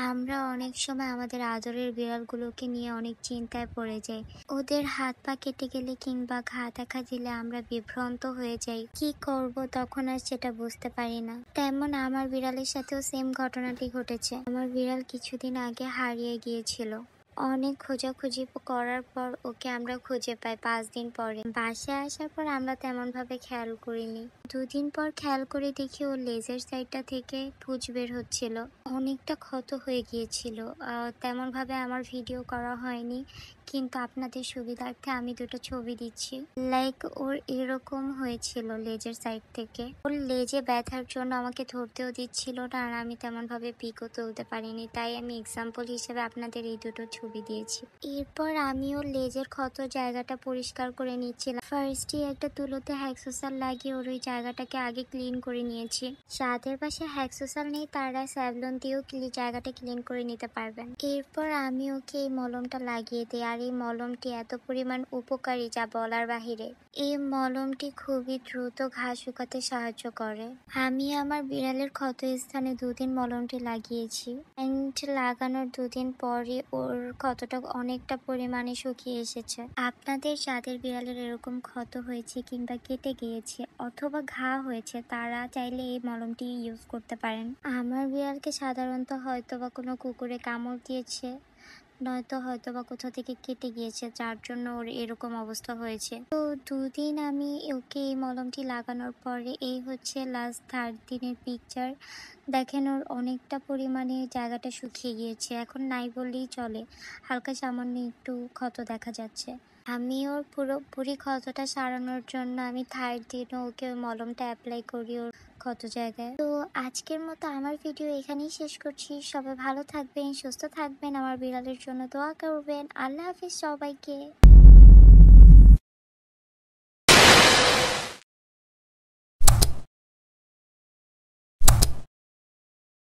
আমরা অনেক সময় আমাদের আদরের বিড়ালগুলোকে নিয়ে অনেক চিন্তায় পড়ে যাই। ওদের হাত পা কেটে গেলে কিংবা ঘা দেখা দিলে আমরা বিভ্রান্ত হয়ে যাই। কি করব তখন আর সেটা বুঝতে পারি না। তেমন আমার বিড়ালের সাথেও সেম ঘটনাটি ঘটেছে। আমার বিড়াল কিছুদিন আগে হারিয়ে গিয়েছিল। অনেক খোঁজাখুঁজি করার পর ওকে আমরা খুঁজে পাই 5 দিন পরে। বাসায় আসার পর আমরা তেমন ভাবে খেয়াল করিনি। 2 দিন পর খেয়াল করে দেখি ওর লেজের সাইডটা থেকে পুঁজ বের হচ্ছিল। অনেকটা ক্ষত হয়ে গিয়েছিল। তেমন ভাবে আমার ভিডিও করা হয়নি, কিন্তু আপনাদের সুবিধার্থে আমি দুটো ছবি দিচ্ছি। লাইক ওর এরকম হয়েছিল লেজের সাইড থেকে। ওর লেজে ব্যথার জন্য আমাকে ধরতেও দিচ্ছিল না, আর আমি তেমন ভাবে পিকও তুলতে পারিনি, তাই আমি এক্সাম্পল হিসেবে আপনাদের এই দুটো ছবি দিয়েছি। এরপর আমি ওর লেজের ক্ষত জায়গাটা পরিষ্কার করে নিচ্ছিলাম। ফার্স্টে একটা তুলোতে হ্যাক্সোসাল লাগিয়ে ওর ওই জায়গাটাকে আগে ক্লিন করে নিয়েছি। যাদের পাশে হ্যাক্সোসাল নেই তারা স্যাভলন দিয়েও জায়গাটা ক্লিন করে নিতে পারবেন। এরপর আমি ওকে এই মলমটা লাগিয়ে দিই, আর এই মলমটি এত পরিমাণ উপকারী যা বলার বাহিরে। এই মলমটি খুবই দ্রুত ঘা শুকাতে সাহায্য করে। আমি আমার বিড়ালের ক্ষত স্থানে 2 দিন মলমটি লাগিয়েছি, অ্যান্ড লাগানোর 2 দিন পরে ওর ক্ষতটা অনেকটা পরিমাণে শুকিয়ে এসেছে। আপনাদের যাদের বিড়ালের এরকম ক্ষত হয়েছে কিংবা কেটে গিয়েছে অথবা ঘা হয়েছে তারা চাইলে এই মলমটি ইউজ করতে পারেন। আমার বিড়ালকে সাধারণত হয়তোবা কোনো কুকুরে কামড় দিয়েছে, নয়তো হয়তোবা কোথাও থেকে কেটে গিয়েছে, যার জন্য ওর এরকম অবস্থা হয়েছে। তো 2 দিন আমি ওকে এই মলমটি লাগানোর পরে এই হচ্ছে লাস্ট 3rd দিনের পিকচার। দেখেন ওর অনেকটা পরিমাণে জায়গাটা শুকিয়ে গিয়েছে, এখন নাই বললেই চলে। হালকা সামান্য একটু ক্ষত দেখা যাচ্ছে। আমি ওর পুরোপুরি ক্ষতটা সারানোর জন্য আমি 3rd দিনও ওকে ওই মলমটা অ্যাপ্লাই করি ওর ক্ষত জায়গায়। তো আজকের মতো আমার ভিডিও এখানেই শেষ করছি। সবাই ভালো থাকবেন, সুস্থ থাকবেন, আমার বিড়ালের জন্য দোয়া করবেন। আল্লাহ হাফিজ সবাইকে।